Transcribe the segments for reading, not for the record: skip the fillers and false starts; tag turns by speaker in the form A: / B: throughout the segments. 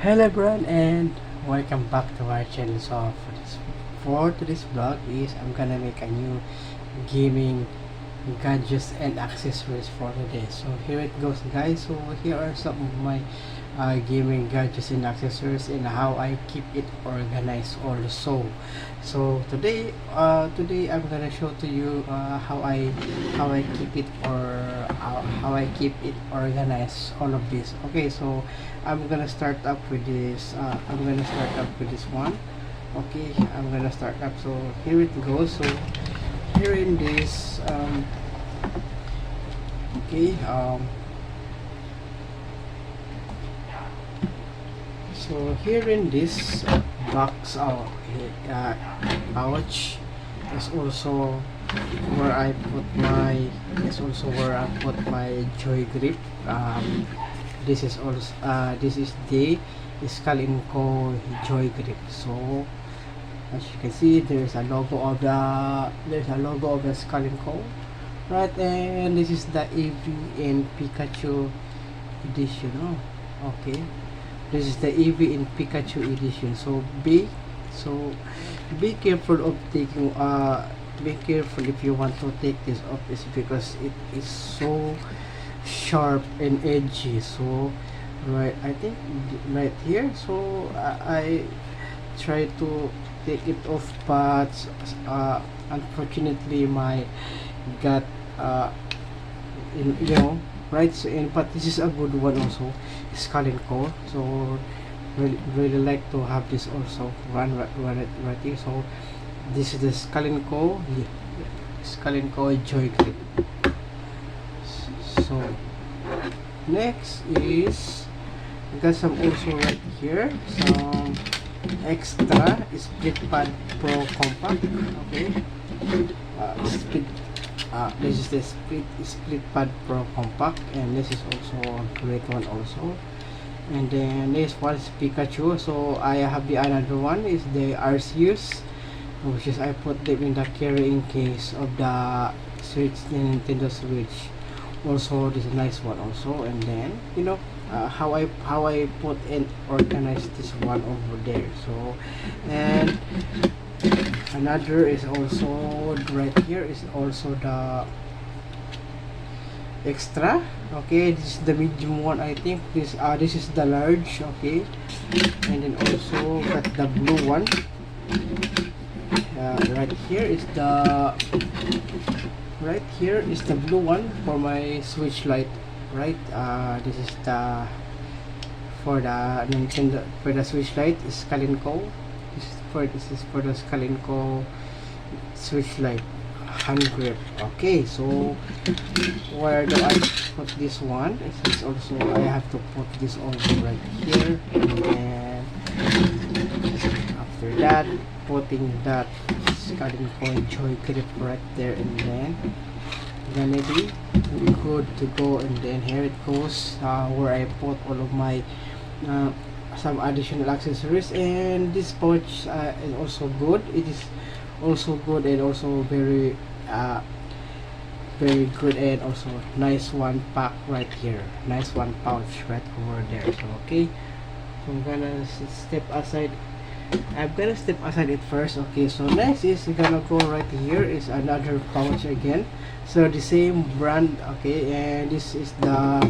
A: Hello everyone and welcome back to our channel. So for today's vlog is I'm gonna make a new gaming gadgets and accessories for today. So here it goes, guys. So here are some of my gaming gadgets and accessories and how I keep it organized also. So today I'm gonna show to you how I keep it, or how I keep it organized, all of this. Okay, so I'm gonna start up with this one. Okay, I'm gonna start up. So here it goes. So here in this okay, so here in this box, pouch is also where I put my joy grip. This is also this is the Scalinco joy grip. So as you can see, there's a logo of the Scalinco, right? And this is the Eevee and Pikachu edition. Oh, okay, this is the Eevee and Pikachu edition. So be careful of taking be careful if you want to take this off, is because it is so sharp and edgy. So right, I think right here. So I try to take it off, but unfortunately my got right. So but this is a good one also, Scalinco. So really like to have this also run right here. So this is the Scalinco joy grip. So next is I got some also right here, some extra split pad pro compact. Okay, this is the split pad pro compact, and this is also a great one also. And then this one is Pikachu. So I have the another one is the Arceus, which is I put them in the carrying case of the Switch, the Nintendo Switch. Also, this is a nice one also. And then how I put and organize this one over there. So and another is also right here is also the extra. Okay, this is the medium one. I think this is the large. Okay, and then also got the blue one. Right here is the blue one for my Switch Lite. Right, this is the for the Nintendo, for the Switch Lite is Scalinco. This is for the Scalinco Switch Lite hand grip. Okay, so where do I put this one? It's also I have to put this over right here, and then after that putting that Scalinco joy grip right there, and then gonna be good to go. And then here it goes, where I put all of my some additional accessories. And this pouch is also good. It is also good and also very good, and also nice one pack right here, nice one pouch right over there. So okay, so I'm gonna step aside it first. Okay, so next is gonna go right here is another pouch again. So the same brand. Okay, and this is the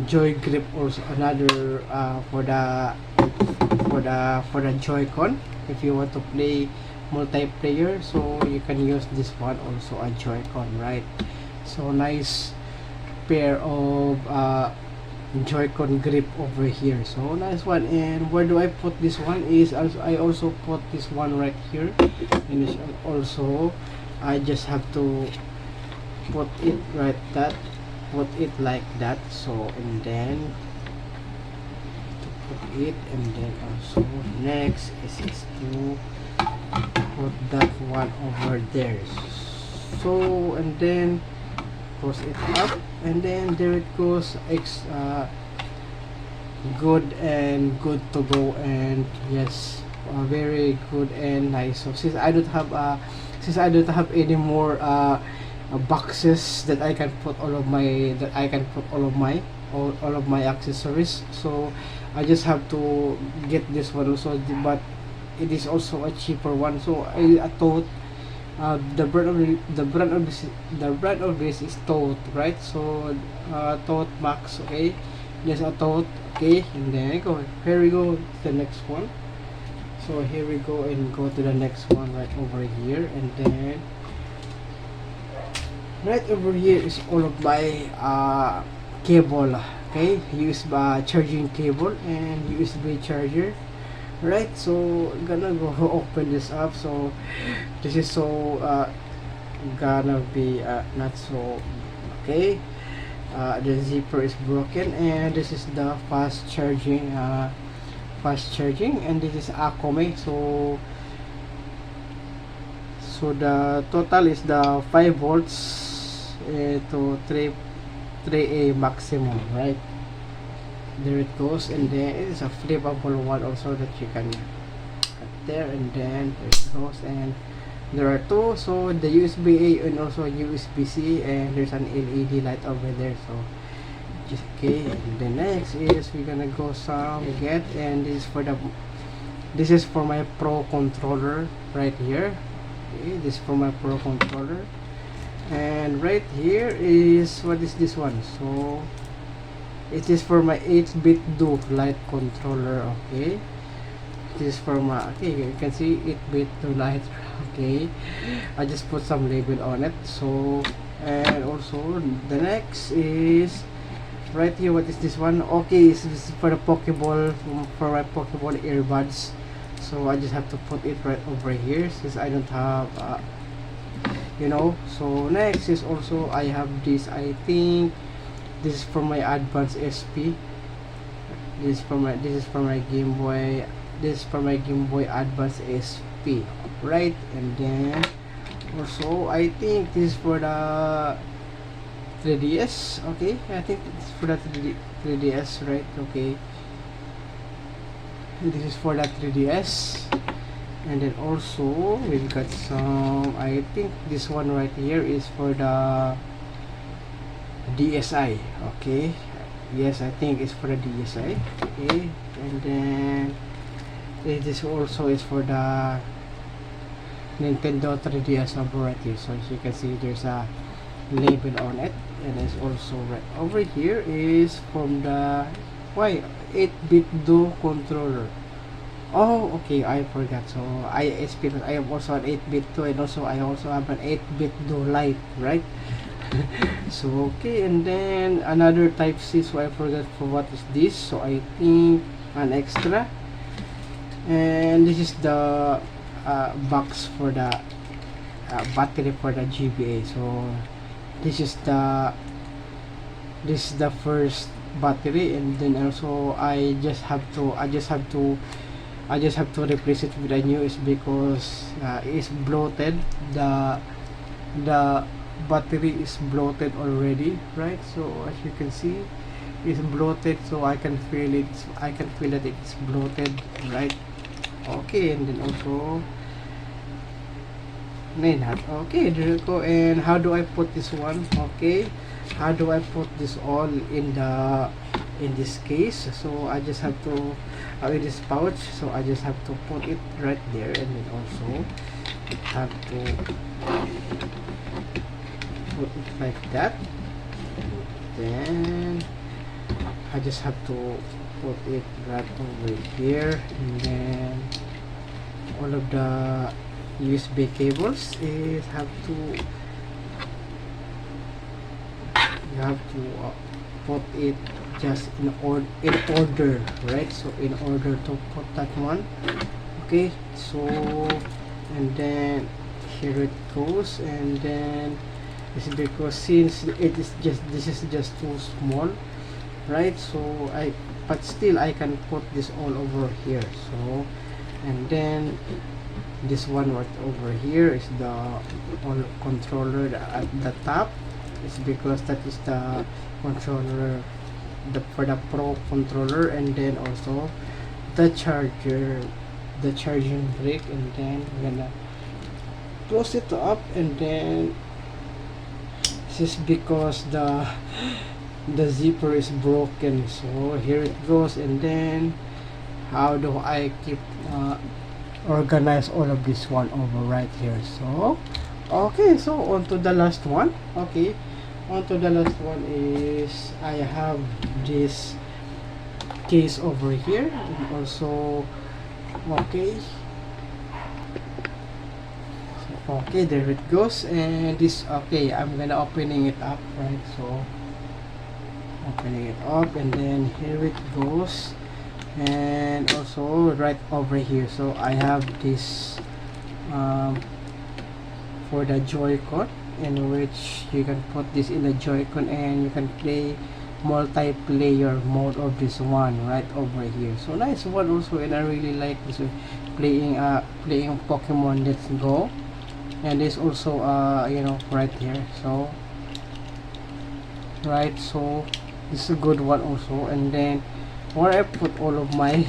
A: joy grip, also another for the Joy-Con. If you want to play multiplayer, so you can use this one also, a Joy-Con, right? So nice pair of Joy-Con grip over here. So nice one. And where do I put this one is I also put this one right here, and it's also I just have to put it put it like that. So and then to put it, and then also next is to put that one over there. So and then close it up, and then there it goes. Good to go. And yes, very good and nice. So since I don't have any more boxes that I can put all of my all of my accessories. So I just have to get this one also, but it is also a cheaper one. So I thought the brand of this is Tote, right? So Tote Max, okay, there's a Tote, okay, and then here we go to the next one. So here we go and go to the next one right over here, and then right over here is all of my cable, okay, USB charging cable and USB charger, right? So I'm gonna go open this up. So this is so gonna be not so okay. The zipper is broken, and this is the fast charging, and this is Acome. So the total is the 5 volts to 3A maximum, right? There it goes, and then it is a flippable one also that you can cut there, and then there it goes, and there are two. So the USB A and also USB-C, and there's an LED light over there. So just okay, and the next is we're gonna go some get, and this is for my Pro controller right here. Okay, this is for my Pro controller, and right here is what is this one. So it is for my 8-bit do light controller. Okay, this is for my, okay, you can see 8-bit do light. Okay, I just put some label on it. So, and also the next is right here. What is this one? Okay, this is for the Pokeball, for my Pokeball earbuds. So I just have to put it right over here since I don't have So next is also I have this, I think this is for my Advance SP. This is for my Game Boy. This is for my Game Boy Advance SP, right? And then also I think this is for the 3DS. Okay, I think it's for the 3DS, right? Okay, this is for the 3DS. And then also we've got some, I think this one right here is for the DSi. Okay, yes, I think it's for the DSi. Okay, and then this also is for the Nintendo 3DS number right here. So as you can see, there's a label on it, and it's also right over here is from the 8-bit do controller. Oh, okay, I forgot. So it's because I have also an 8-bit too, and also I also have an 8-bit do light, right? So okay, and then another type C. So I forgot for what is this. So I think an extra, and this is the box for the battery for the GBA. So this is the first battery, and then also I just have to replace it with a new, is because it's bloated. The battery is bloated already, right? So as you can see, it's bloated. So I can feel that it's bloated, right? Okay, and then also okay, there you go. And how do I put this one? Okay, how do I put this all in this case? So I just have to in this pouch. So I just have to put it right there, and then also have to put it like that. Then I just have to put it right over here, and then all of the USB cables is you have to put it just in order, right? So in order to put that one, okay. So and then here it goes, and then this is because since this is just too small, right? So but still I can put this all over here. So and then this one right over here is the controller at the top. It's because that is the controller for the Pro controller, and then also the charger, the charging brick, and then I'm gonna close it up, and then this is because the zipper is broken. So here it goes. And then how do I keep organize all of this one over right here? So okay, so on to the last one. Okay, on to the last one is I have this case over here, and also okay, okay, there it goes. And this, okay, I'm gonna opening it up, right? So opening it up, and then here it goes. And also right over here, so I have this for the Joy-Con, in which you can put this in the Joy-Con and you can play multiplayer mode of this one right over here. So nice one also, and I really like this playing Pokemon Let's Go. And this also you know, right here. So right, so this is a good one also. And then where I put all of my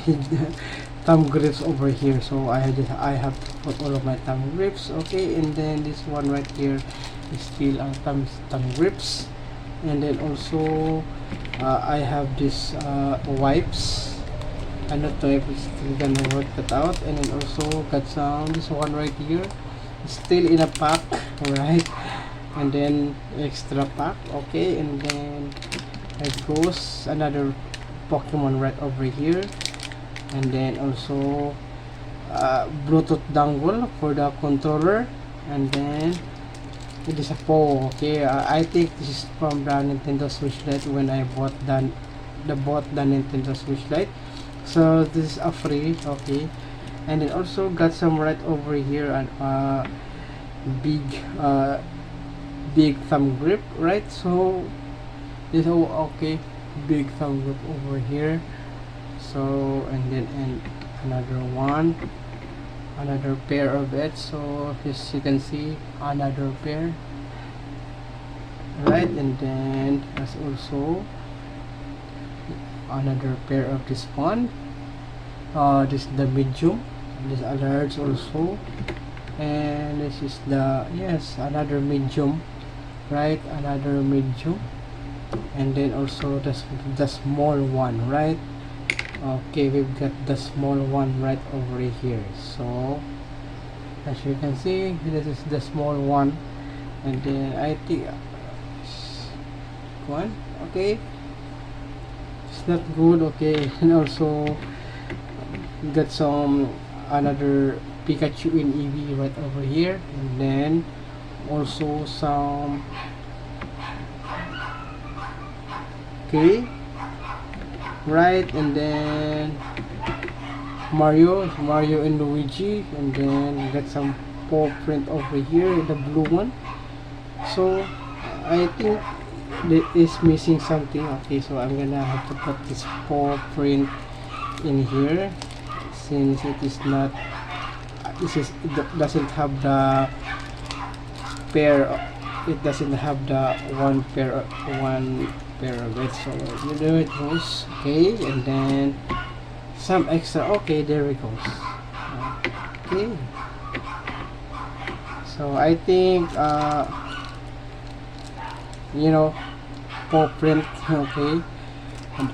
A: thumb grips over here, so I have to put all of my thumb grips. Okay, and then this one right here is still our thumb grips. And then also I have this wipes. I'm not sure if it's still gonna work that out. And then also got some, this one right here, still in a pack, right? And then extra pack. Okay, and then it goes another Pokemon right over here. And then also Bluetooth dongle for the controller. And then it is a PO. Okay, I think this is from the Nintendo Switch Lite when I bought the Nintendo Switch Lite. So this is a free. Okay, and then also got some right over here, and big thumb grip, right? So this, oh, okay, big thumb grip over here. So and then another one, another pair of it. So as you can see, another pair, right? And then there's also another pair of this one. This is the medium, this a large also, and this is the, yes, another medium, right? Another medium. And then also the small one, right? Okay, we've got the small one right over here. So as you can see, this is the small one. And then I think one, okay, it's not good. Okay, and also got some another Pikachu in EV right over here. And then also some, okay, right? And then Mario and Luigi. And then got some paw print over here, the blue one. So I think that is missing something. Okay, so I'm gonna have to put this paw print in here, since it is not, it doesn't have the pair, it doesn't have the one pair of it. So there it goes. Okay, and then some extra. Okay, there it goes. Okay, so I think you know, paw print. Okay, I'm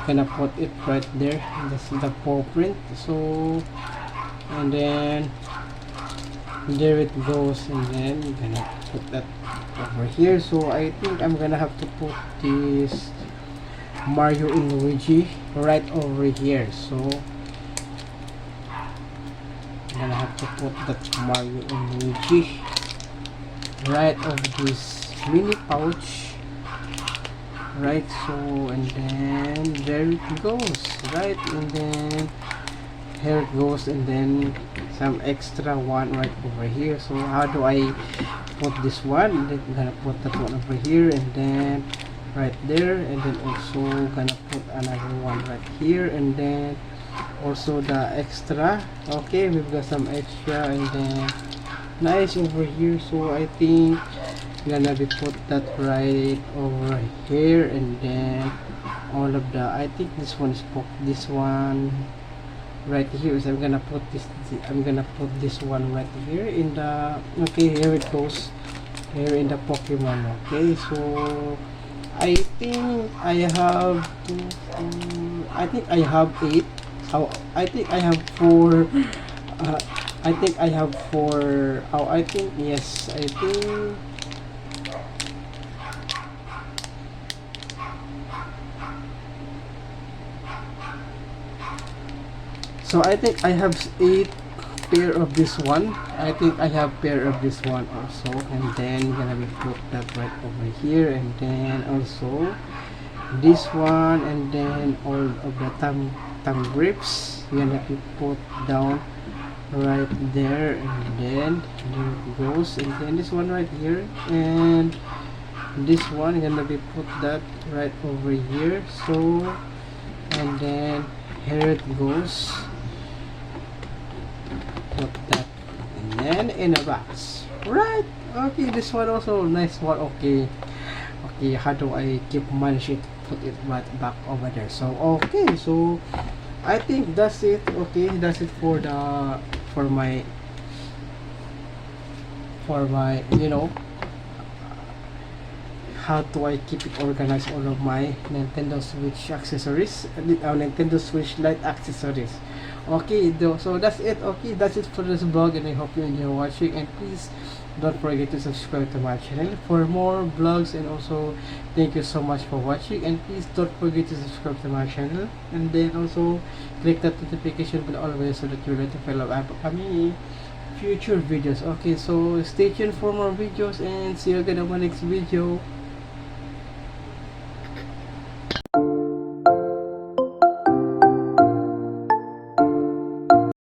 A: gonna put it right there. This is the paw print. So and then there it goes. And then I'm gonna put that over here. So I think I'm gonna have to put this Mario and Luigi right over here. So I'm gonna have to put that Mario and Luigi right over this mini pouch, right? So and then there it goes, right? And then here it goes. And then some extra one right over here. So how do I put this one? Then I'm gonna put that one over here, and then right there. And then also gonna put another one right here. And then also the extra. Okay, we've got some extra. And then nice over here. So I think gonna be put that right over here. And then all of the, I think this one is this one right here. So I'm gonna put this one right here in the, okay, here it goes, here in the Pokemon. Okay, so I think I have I think I have 8. Oh, I think I have 4. Uh, I think I have 4. Oh, I think yes. I think so. I think I have 8 pair of this one. I think I have pair of this one also, and then gonna be put that right over here, and then also this one, and then all of the thumb grips gonna be put down right there, and then there it goes, and then this one right here, and this one gonna be put that right over here. So, and then here it goes, put that, and then in a box, right? Okay, this one also nice one. Okay, okay, how do I keep manage it, put it right back over there? So okay, so I think that's it. Okay, that's it for the for my you know, how do I keep it organized, all of my Nintendo Switch accessories, Nintendo Switch Lite accessories. Okay, so that's it. Okay, that's it for this vlog, and I hope you enjoy watching, and please don't forget to subscribe to my channel for more vlogs, and also thank you so much for watching, and please don't forget to subscribe to my channel, and then also click that notification bell always so that you're notified of upcoming future videos. Okay, so stay tuned for more videos, and see you again on my next video.